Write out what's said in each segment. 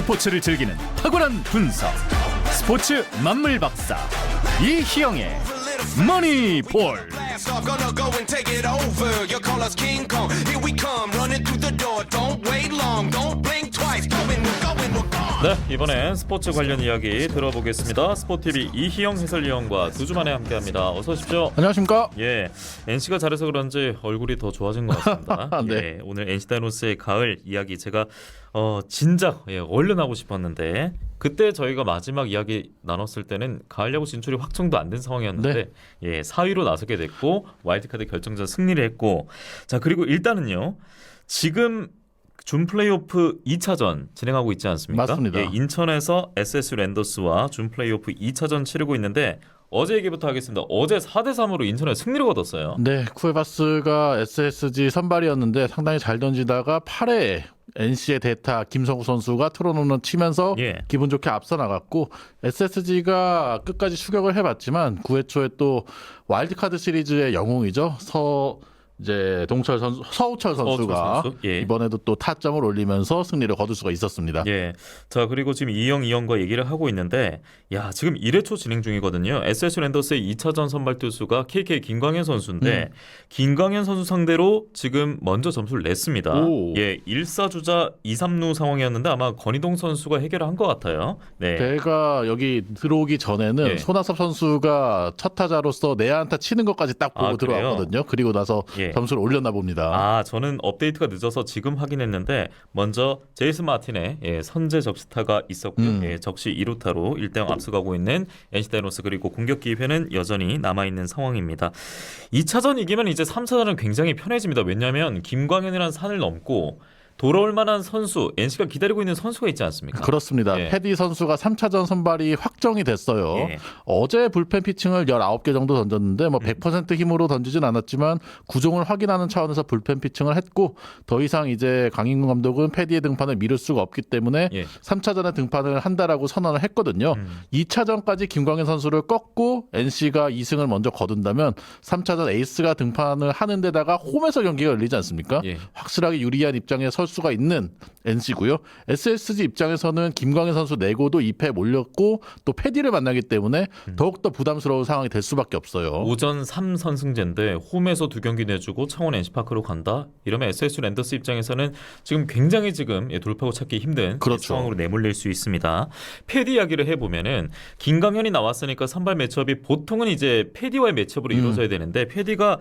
스포츠를 즐기는 탁월한 분석, 스포츠 만물 박사 이희영의 머니볼. 네, 이번엔 스포츠 관련 이야기 들어보겠습니다. 스포티비 이희영 해설위원과 두 주 만에 함께합니다. 어서 오십시오. 안녕하십니까? 예, NC가 잘해서 그런지 얼굴이 더 좋아진 것 같습니다. 네. 예, 오늘 NC 다이노스의 가을 이야기 제가 진작 얼른 하고 싶었는데 그때 저희가 마지막 이야기 나눴을 때는 가을 야구 진출이 확정도 안 된 상황이었는데 예, 4위로 나서게 됐고 와일드카드 결정전 승리를 했고, 자 그리고 일단은요 지금 준 플레이오프 2차전 진행하고 있지 않습니까? 맞습니다. 예, 인천에서 SS 랜더스와 준 플레이오프 2차전 치르고 있는데 어제 얘기부터 하겠습니다. 어제 4대3으로 인천에 승리를 거뒀어요. 네, 쿠에바스가 SSG 선발이었는데 상당히 잘 던지다가 8회에 NC의 대타 김성우 선수가 틀어놓는 치면서 기분 좋게 앞서 나갔고, SSG가 끝까지 추격을 해봤지만 9회 초에 또 와일드카드 시리즈의 영웅이죠. 서우철 선수가 이번에도 또 타점을 올리면서 승리를 거둘 수가 있었습니다. 예. 자 그리고 지금 이영과 얘기를 하고 있는데, 야 지금 1회 초 진행 중이거든요. SS 랜더스의 2차전 선발 투수가 KK 김광현 선수인데 김광현 선수 상대로 지금 먼저 점수를 냈습니다. 예, 1사주자 2-3루 상황이었는데 아마 권희동 선수가 해결을 한 것 같아요. 네. 제가 여기 들어오기 전에는 손아섭 선수가 첫 타자로서 내야안타 치는 것까지 딱 보고 들어왔거든요. 그리고 나서 점수를 올렸나 봅니다. 저는 업데이트가 늦어서 지금 확인했는데 먼저 제이슨 마틴의 선제 적시타가 있었고요. 적시 2루타로 1대0 앞서가고 있는 NC 다이노스, 그리고 공격 기회는 여전히 남아있는 상황입니다. 2차전 이기면 이제 3차전은 굉장히 편해집니다. 왜냐하면 김광현이라는 산을 넘고 돌아올 만한 선수, NC가 기다리고 있는 선수가 있지 않습니까? 그렇습니다. 패디 선수가 3차전 선발이 확정이 됐어요. 어제 불펜 피칭을 19개 정도 던졌는데 100% 힘으로 던지진 않았지만 구종을 확인하는 차원에서 불펜 피칭을 했고, 더 이상 이제 강인구 감독은 패디의 등판을 미룰 수가 없기 때문에 3차전에 등판을 한다라고 선언을 했거든요. 2차전까지 김광현 선수를 꺾고 NC가 2승을 먼저 거둔다면 3차전 에이스가 등판을 하는 데다가 홈에서 경기가 열리지 않습니까? 확실하게 유리한 입장에 설 수가 있는 NC고요. SSG 입장에서는 김광현 선수 내고도 2패 몰렸고 또 패디를 만나기 때문에 더욱더 부담스러운 상황이 될 수밖에 없어요. 오전 3선승제인데 홈에서 2경기 내주고 창원 NC파크로 간다? 이러면 SS 랜더스 입장에서는 지금 굉장히 돌파구 찾기 힘든 상황으로 내몰릴 수 있습니다. 패디 이야기를 해보면은 김광현이 나왔으니까 선발 매치업이 보통은 이제 패디와의 매치업으로 이루어져야 되는데 패디가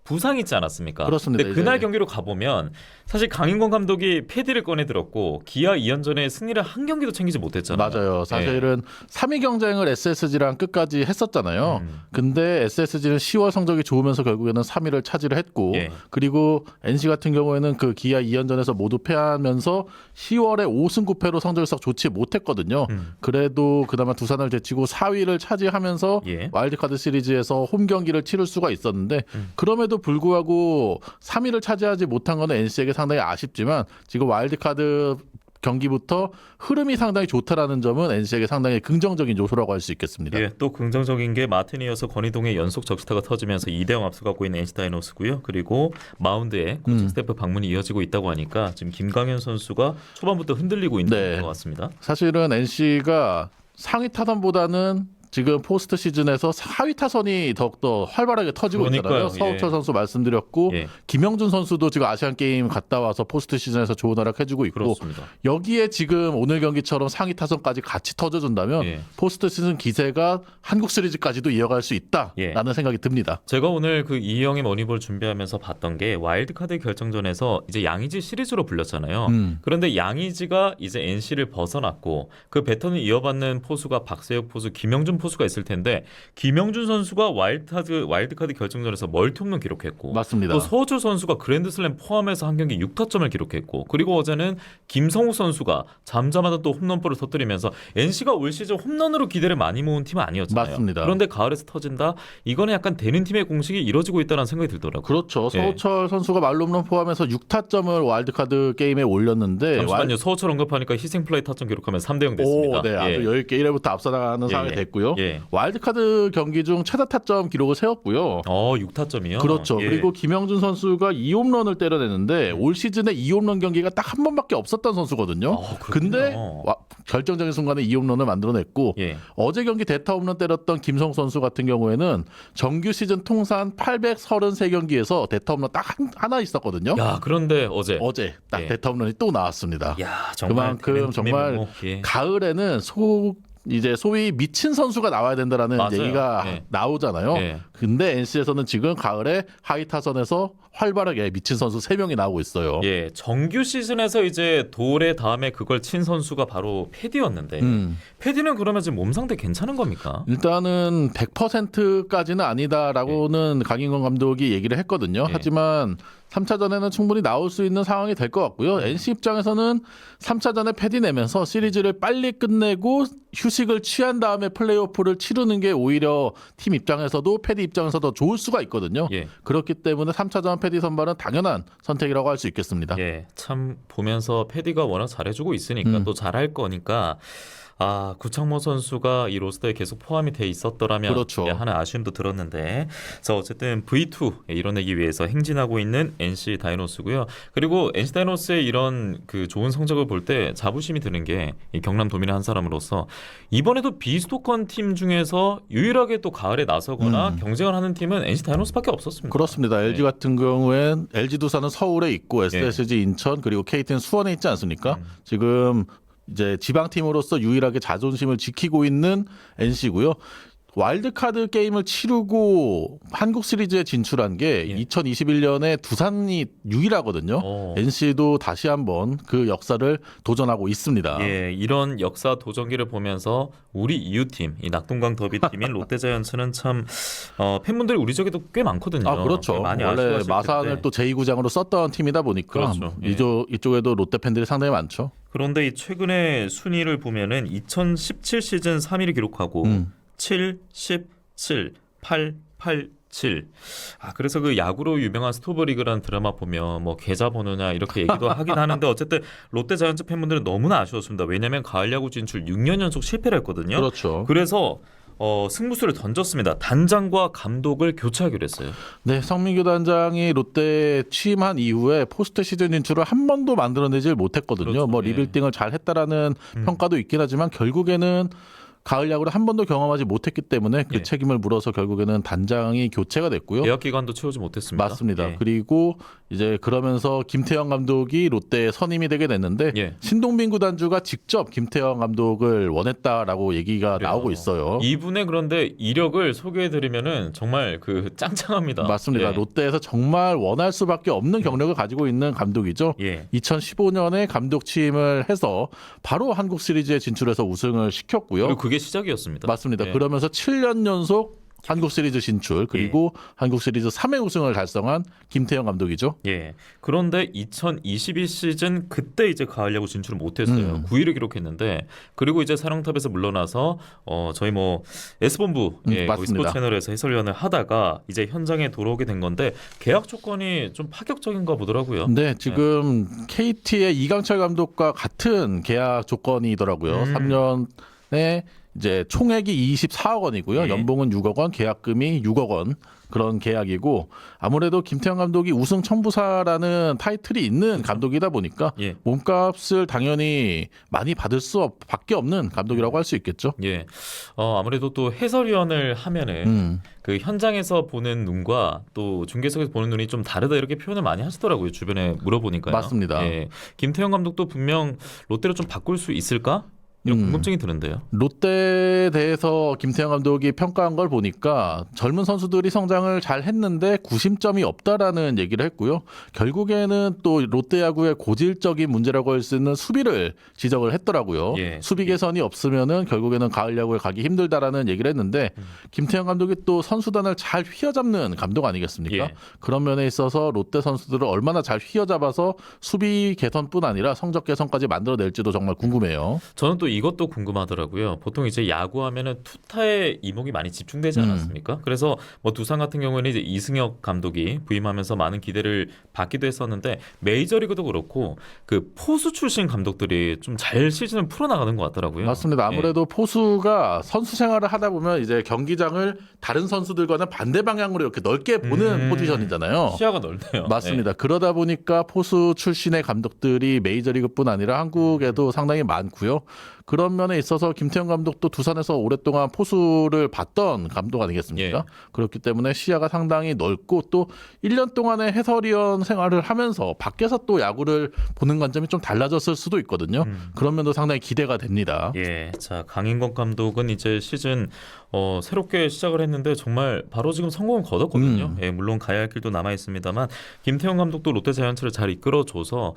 부상이 있지 않았습니까? 그렇습니다. 근데 그날 경기로 가보면 사실 강인권 감독이 패디를 꺼내 들었고 기아 2연전에 승리를 한 경기도 챙기지 못했잖아요. 맞아요. 사실은 3위 경쟁을 SSG랑 끝까지 했었잖아요. 근데 SSG는 10월 성적이 좋으면서 결국에는 3위를 차지를 했고, 그리고 NC 같은 경우에는 그 기아 2연전에서 모두 패하면서 10월에 5승 9패로 성적이 썩 좋지 못했거든요. 그래도 그나마 두산을 제치고 4위를 차지하면서 와일드카드 시리즈에서 홈 경기를 치를 수가 있었는데 그럼에도 불구하고 3위를 차지하지 못한 거는 NC에게 상당히 아쉽지만 지금 와일드카드 경기부터 흐름이 상당히 좋다라는 점은 NC에게 상당히 긍정적인 요소라고 할 수 있겠습니다. 또 긍정적인 게 마틴이어서 권희동의 연속 적시타가 터지면서 2대0 앞서가고 있는 NC 다이노스고요. 그리고 마운드에 코칭 스태프 방문이 이어지고 있다고 하니까 지금 김광현 선수가 초반부터 흔들리고 있는 것 같습니다. 사실은 NC가 상위 타선보다는 지금 포스트 시즌에서 하위 타선이 더욱더 활발하게 터지고 있잖아요. 서우철 선수 말씀드렸고 김영준 선수도 지금 아시안게임 갔다 와서 포스트 시즌에서 좋은 활약 해주고 있고, 여기에 지금 오늘 경기처럼 상위 타선까지 같이 터져준다면 포스트 시즌 기세가 한국 시리즈까지도 이어갈 수 있다라는 생각이 듭니다. 제가 오늘 그 이영의 머니볼 준비하면서 봤던 게 와일드카드 결정전에서 이제 양의지 시리즈로 불렸잖아요. 그런데 양의지가 이제 NC를 벗어났고 그 배턴을 이어받는 포수가 박세혁 포수, 김영준 포수가 있을 텐데 김영준 선수가 와일드카드 결정전에서 멀티홈런 기록했고, 맞습니다. 또 서우철 선수가 그랜드슬램 포함해서 한 경기 6타점을 기록했고, 그리고 어제는 김성우 선수가 잠잠하다 또 홈런볼을 터뜨리면서 NC가 올 시즌 홈런으로 기대를 많이 모은 팀은 아니었잖아요. 맞습니다. 그런데 가을에서 터진다? 이거는 약간 되는 팀의 공식이 이루어지고 있다는 생각이 들더라고요. 그렇죠. 서우철 선수가 말홈런 포함해서 6타점을 와일드카드 게임에 올렸는데, 잠시만요. 서우철 언급하니까 희생플레이 타점 기록하면 3대0 됐습니다. 아주 여유있게 1회부터 앞서 나가는 상황이 됐고요. 있어요. 예. 와일드카드 경기 중 최다 타점 기록을 세웠고요. 6타점이요? 그렇죠. 예. 그리고 김영준 선수가 2홈런을 때려냈는데 올 시즌에 2홈런 경기가 딱 한 번밖에 없었던 선수거든요. 그렇군요. 근데 결정적인 순간에 2홈런을 만들어냈고 예. 어제 경기 대타 홈런 때렸던 김성수 선수 같은 경우에는 정규 시즌 통산 833경기에서 대타 홈런 딱 하나 있었거든요. 야, 그런데 어제 딱 예. 대타 홈런이 또 나왔습니다. 야, 정말 그만큼 정말 예. 가을에는 이제 소위 미친 선수가 나와야 된다라는 맞아요. 얘기가 예. 나오잖아요. 예. 근데 NC에서는 지금 가을에 하이 타선에서 활발하게 미친 선수 3명이 나오고 있어요. 예, 정규 시즌에서 이제 도래 다음에 그걸 친 선수가 바로 패디였는데 패디는 그러면 지금 몸 상태 괜찮은 겁니까? 일단은 100%까지는 아니다라고는 강인권 감독이 얘기를 했거든요. 예. 하지만 3차전에는 충분히 나올 수 있는 상황이 될 것 같고요. NC 입장에서는 3차전에 패디 내면서 시리즈를 빨리 끝내고 휴식을 취한 다음에 플레이오프를 치르는 게 오히려 팀 입장에서도 패디 입장에서도 좋을 수가 있거든요. 예. 그렇기 때문에 3차전 패디 선발은 당연한 선택이라고 할 수 있겠습니다. 예, 참 보면서 패디가 워낙 잘해주고 있으니까 또 잘할 거니까 구창모 선수가 이 로스터에 계속 포함이 돼 있었더라면 그렇죠. 하나 아쉬움도 들었는데 자 어쨌든 V2 이뤄내기 위해서 행진하고 있는 NC 다이노스고요. 그리고 NC 다이노스의 이런 그 좋은 성적을 볼 때 자부심이 드는 게 이 경남 도민의 한 사람으로서 이번에도 비수도권 팀 중에서 유일하게 또 가을에 나서거나 경쟁을 하는 팀은 NC 다이노스밖에 없었습니다. 그렇습니다. LG 같은 경우엔 LG 두산은 서울에 있고 SSG 예. 인천 그리고 KT는 수원에 있지 않습니까? 지금 이제 지방팀으로서 유일하게 자존심을 지키고 있는 NC고요. 와일드카드 게임을 치르고 한국 시리즈에 진출한 게 예. 2021년에 두산이 유일하거든요. NC도 다시 한번 그 역사를 도전하고 있습니다. 예, 이런 역사 도전기를 보면서 우리 이웃팀, 이 낙동강 더비팀인 롯데자이언츠는 참 팬분들이 우리 지역에도 꽤 많거든요. 그렇죠. 많이 원래 아쉬워하실 마산을 텐데. 또 제2구장으로 썼던 팀이다 보니까 그렇죠. 예. 이쪽에도 롯데 팬들이 상당히 많죠. 그런데 이 최근에 순위를 보면은 2017 시즌 3위를 기록하고 7, 10, 7, 8, 8, 7. 그래서 그 야구로 유명한 스토브리그라는 드라마 보면 뭐 계좌 번호냐 이렇게 얘기도 하긴 하는데 어쨌든 롯데 자이언츠 팬분들은 너무나 아쉬웠습니다. 왜냐하면 가을 야구 진출 6년 연속 실패를 했거든요. 그렇죠. 그래서 승부수를 던졌습니다. 단장과 감독을 교체하기로 했어요. 네, 성민규 단장이 롯데에 취임한 이후에 포스트 시즌 진출을 한 번도 만들어내질 못했거든요. 그렇죠. 뭐 예. 리빌딩을 잘 했다라는 평가도 있긴 하지만 결국에는 가을 야구를 한 번도 경험하지 못했기 때문에 그 예. 책임을 물어서 결국에는 단장이 교체가 됐고요. 계약 기간도 채우지 못했습니다. 맞습니다. 예. 그리고 이제 그러면서 김태형 감독이 롯데에 선임이 되게 됐는데 예. 신동빈 구단주가 직접 김태형 감독을 원했다라고 얘기가 그래요. 나오고 있어요. 이분의 그런데 이력을 소개해드리면은 정말 그 짱짱합니다. 맞습니다. 예. 롯데에서 정말 원할 수밖에 없는 경력을 가지고 있는 감독이죠. 예. 2015년에 감독 취임을 해서 바로 한국 시리즈에 진출해서 우승을 시켰고요. 그리고 그게 시작이었습니다. 맞습니다. 예. 그러면서 7년 연속 한국 시리즈 진출 그리고 한국 시리즈 3회 우승을 달성한 김태형 감독이죠. 예. 그런데 2022 시즌 그때 이제 가을 야구 진출을 못했어요. 9위를 기록했는데 그리고 이제 사령탑에서 물러나서 저희 뭐 S본부 거기 맞습니다. 스포츠 채널에서 해설위원을 하다가 이제 현장에 돌아오게 된 건데 계약 조건이 좀 파격적인가 보더라고요. 네, 지금 KT의 이강철 감독과 같은 계약 조건이더라고요. 3년에 이제 총액이 24억 원이고요. 예. 연봉은 6억 원, 계약금이 6억 원. 그런 계약이고 아무래도 김태형 감독이 우승 청부사라는 타이틀이 있는 감독이다 보니까 예. 몸값을 당연히 많이 받을 수밖에 없는 감독이라고 할 수 있겠죠. 예. 아무래도 또 해설위원을 하면은 그 현장에서 보는 눈과 또 중계석에서 보는 눈이 좀 다르다 이렇게 표현을 많이 하시더라고요. 주변에 물어보니까요. 맞습니다. 예. 김태형 감독도 분명 롯데로 좀 바꿀 수 있을까? 이런 궁금증이 드는데요. 롯데에 대해서 김태형 감독이 평가한 걸 보니까 젊은 선수들이 성장을 잘 했는데 구심점이 없다라는 얘기를 했고요. 결국에는 또 롯데 야구의 고질적인 문제라고 할 수 있는 수비를 지적을 했더라고요. 예. 수비 개선이 없으면은 결국에는 가을 야구에 가기 힘들다라는 얘기를 했는데 김태형 감독이 또 선수단을 잘 휘어잡는 감독 아니겠습니까? 예. 그런 면에 있어서 롯데 선수들을 얼마나 잘 휘어잡아서 수비 개선뿐 아니라 성적 개선까지 만들어낼지도 정말 궁금해요. 저는 또 이것도 궁금하더라고요. 보통 이제 야구하면은 투타에 이목이 많이 집중되지 않았습니까? 그래서 뭐 두산 같은 경우에는 이제 이승엽 감독이 부임하면서 많은 기대를 받기도 했었는데 메이저리그도 그렇고 그 포수 출신 감독들이 좀 잘 시즌을 풀어나가는 것 같더라고요. 맞습니다. 아무래도 포수가 선수 생활을 하다 보면 이제 경기장을 다른 선수들과는 반대 방향으로 이렇게 넓게 보는 포지션이잖아요. 시야가 넓네요. 맞습니다. 그러다 보니까 포수 출신의 감독들이 메이저리그뿐 아니라 한국에도 상당히 많고요. 그런 면에 있어서 김태형 감독도 두산에서 오랫동안 포수를 봤던 감독 아니겠습니까? 예. 그렇기 때문에 시야가 상당히 넓고 또 1년 동안의 해설위원 생활을 하면서 밖에서 또 야구를 보는 관점이 좀 달라졌을 수도 있거든요. 그런 면도 상당히 기대가 됩니다. 예, 자 강인권 감독은 이제 시즌 새롭게 시작을 했는데 정말 바로 지금 성공을 거뒀거든요. 예, 물론 가야 할 길도 남아 있습니다만 김태형 감독도 롯데 자이언츠를 잘 이끌어줘서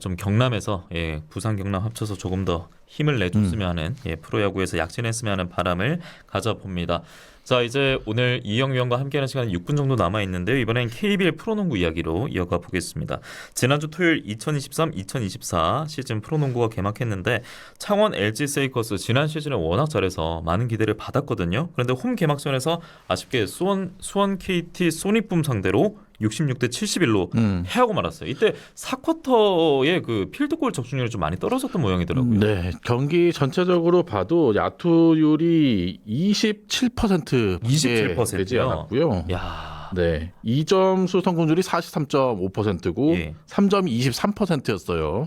좀 경남에서 부산 경남 합쳐서 조금 더 힘을 내줬으면 하는 프로야구에서 약진했으면 하는 바람을 가져봅니다. 자 이제 오늘 이영 위원과 함께하는 시간은 6분 정도 남아 있는데요. 이번엔 KBL 프로농구 이야기로 이어가 보겠습니다. 지난주 토요일 2023-2024 시즌 프로농구가 개막했는데 창원 LG 세이커스 지난 시즌에 워낙 잘해서 많은 기대를 받았거든요. 그런데 홈 개막전에서 아쉽게 수원 KT 소닉붐 상대로 66대 71로 패하고 말았어요. 이때 4쿼터의 그 필드골 적중률이 좀 많이 떨어졌던 모양이더라고요. 네, 경기 전체적으로 봐도 야투율이 27%에 되지 않았고요. 야. 네, 2점수 성공률이 43.5%고 예. 3점이 23%였어요.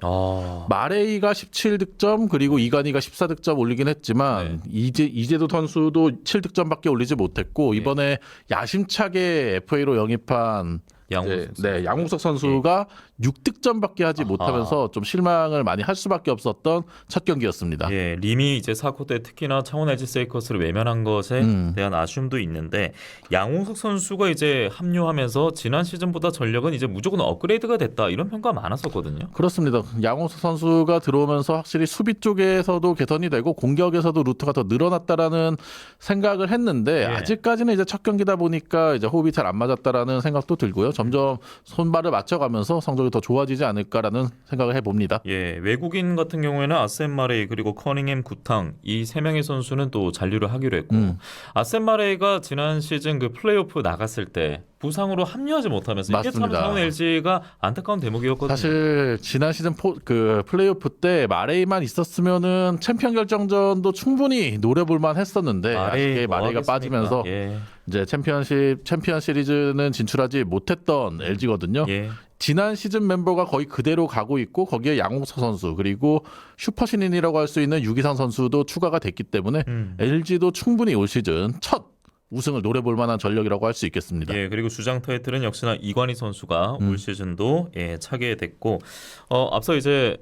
마레이가 17득점 그리고 이관희가 14득점 올리긴 했지만 이재도 선수도 7득점밖에 올리지 못했고 이번에 야심차게 FA로 영입한 양홍석 선수가 6득점밖에 하지 못하면서 좀 실망을 많이 할 수밖에 없었던 첫 경기였습니다. 예, 림이 이제 4쿼터에 특히나 창원 LG 세이커스를 외면한 것에 대한 아쉬움도 있는데 양홍석 선수가 이제 합류하면서 지난 시즌보다 전력은 이제 무조건 업그레이드가 됐다 이런 평가가 많았었거든요. 그렇습니다. 양홍석 선수가 들어오면서 확실히 수비 쪽에서도 개선이 되고 공격에서도 루트가 더 늘어났다라는 생각을 했는데 아직까지는 이제 첫 경기다 보니까 이제 호흡이 잘 안 맞았다라는 생각도 들고요. 점점 손발을 맞춰가면서 성적이 더 좋아지지 않을까라는 생각을 해봅니다. 예, 외국인 같은 경우에는 아셈 마레이 그리고 커닝햄 구탕 이 세 명의 선수는 또 잔류를 하기로 했고 아셈 마레이가 지난 시즌 그 플레이오프 나갔을 때 부상으로 합류하지 못하면서 이게 참 창원 LG가 안타까운 대목이었거든요. 사실 지난 시즌 그 플레이오프 때 마레이만 있었으면은 챔피언 결정전도 충분히 노려볼만 했었는데 아쉽게 마레이가 빠지면서 이제 챔피언 시리즈는 진출하지 못했던 LG거든요. 지난 시즌 멤버가 거의 그대로 가고 있고 거기에 양홍석 선수 그리고 슈퍼신인이라고 할 수 있는 유기상 선수도 추가가 됐기 때문에 LG도 충분히 올 시즌 첫 우승을 노려볼 만한 전력이라고 할 수 있겠습니다. 예, 그리고 주장 타이틀은 역시나 이관희 선수가 올 시즌도 차게 됐고 앞서 이제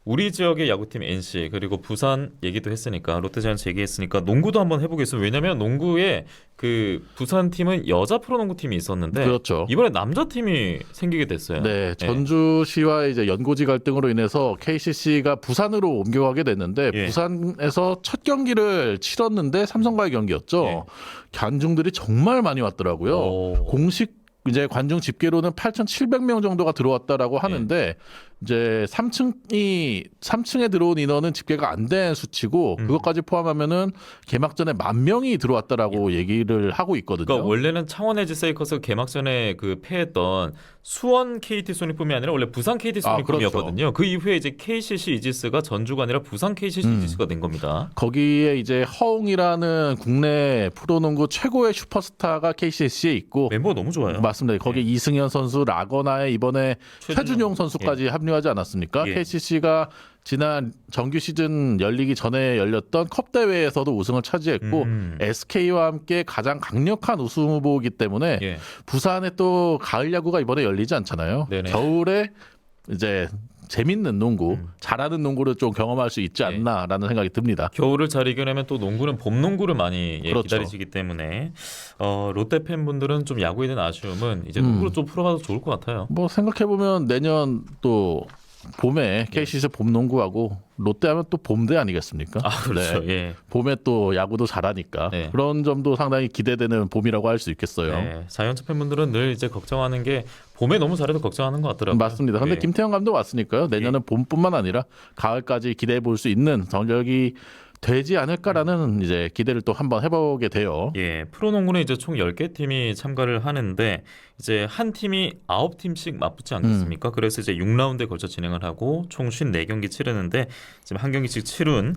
우리 지역의 야구팀 NC 그리고 부산 얘기도 했으니까 롯데자이언츠 얘기했으니까 농구도 한번 해보겠습니다. 왜냐하면 농구에 그 부산 팀은 여자 프로농구 팀이 있었는데 그렇죠. 이번에 남자 팀이 생기게 됐어요. 네, 전주시와 이제 연고지 갈등으로 인해서 KCC가 부산으로 옮겨가게 됐는데 부산에서 첫 경기를 치렀는데 삼성과의 경기였죠. 관중들이 정말 많이 왔더라고요. 공식 이제 관중 집계로는 8,700명 정도가 들어왔다라고 하는데 이제 3층에 들어온 인원은 집계가 안 된 수치고 그것까지 포함하면은 개막전에 10,000명이 들어왔다라고 얘기를 하고 있거든요. 그러니까 원래는 창원 LG 세이커스 개막전에 그 패했던 수원 KT 소닉붐이 아니라 원래 부산 KT 소닉붐이었거든요. 그렇죠. 그 이후에 이제 KCC 이지스가 전주가 아니라 부산 KCC 이지스가 된 겁니다. 거기에 이제 허웅이라는 국내 프로농구 최고의 슈퍼스타가 KCC에 있고 멤버가 너무 좋아요. 맞습니다. 거기 이승현 선수, 라거나에 이번에 최준용 선수까지 합류하지 않았습니까? KCC가 지난 정규 시즌 열리기 전에 열렸던 컵 대회에서도 우승을 차지했고 SK와 함께 가장 강력한 우승 후보이기 때문에 부산에 또 가을 야구가 이번에 열리지 않잖아요. 네네. 겨울에 이제 재밌는 농구, 잘하는 농구를 좀 경험할 수 있지 않나라는 생각이 듭니다. 겨울을 잘 이겨내면 또 농구는 봄 농구를 많이 그렇죠. 기다리시기 때문에 롯데 팬분들은 좀 야구에 대한 아쉬움은 이제 농구로 좀 풀어가도 좋을 것 같아요. 뭐 생각해 보면 내년 또 봄에 KCC 봄 농구하고 롯데하면 또 봄대 아니겠습니까? 아 그렇죠. 네. 예. 봄에 또 야구도 잘하니까 네. 그런 점도 상당히 기대되는 봄이라고 할 수 있겠어요. 네. 자이언츠 팬분들은 늘 이제 걱정하는 게 봄에 너무 잘해도 걱정하는 것 같더라고요. 맞습니다. 근데 예. 김태형 감독 왔으니까요. 내년은 봄뿐만 아니라 가을까지 기대해 볼 수 있는 전력이 되지 않을까라는 이제 기대를 또 한번 해보게 돼요. 예, 프로농구는 이제 총 10개 팀이 참가를 하는데 이제 한 팀이 9팀씩 맞붙지 않겠습니까? 그래서 이제 6라운드에 걸쳐 진행을 하고 총 54경기 치르는데 지금 한 경기씩 치룬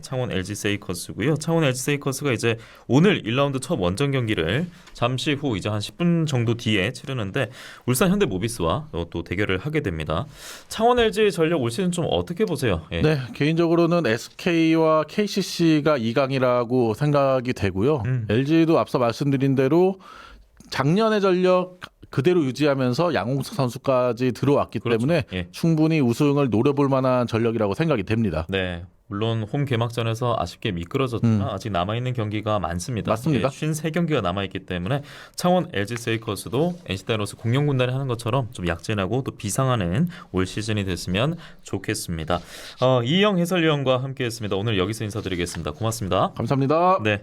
창원 LG 세이커스고요. 창원 LG 세이커스가 이제 오늘 1라운드 첫 원정 경기를 잠시 후 이제 한 10분 정도 뒤에 치르는데 울산 현대모비스와 또 대결을 하게 됩니다. 창원 LG 전력 올 시즌 좀 어떻게 보세요? 예. 네, 개인적으로는 SK와 KCC가 2강이라고 생각이 되고요. LG도 앞서 말씀드린 대로 작년의 전력 그대로 유지하면서 양홍석 선수까지 들어왔기 그렇죠. 때문에 예. 충분히 우승을 노려볼 만한 전력이라고 생각이 됩니다. 네. 물론 홈 개막전에서 아쉽게 미끄러졌지만 아직 남아있는 경기가 많습니다. 맞습니다. 53경기가 남아있기 때문에 창원 LG 세이커스도 NC 다이노스 공룡군단이 하는 것처럼 좀 약진하고 또 비상하는 올 시즌이 됐으면 좋겠습니다. 이영 해설위원과 함께했습니다. 오늘 여기서 인사드리겠습니다. 고맙습니다. 감사합니다. 네.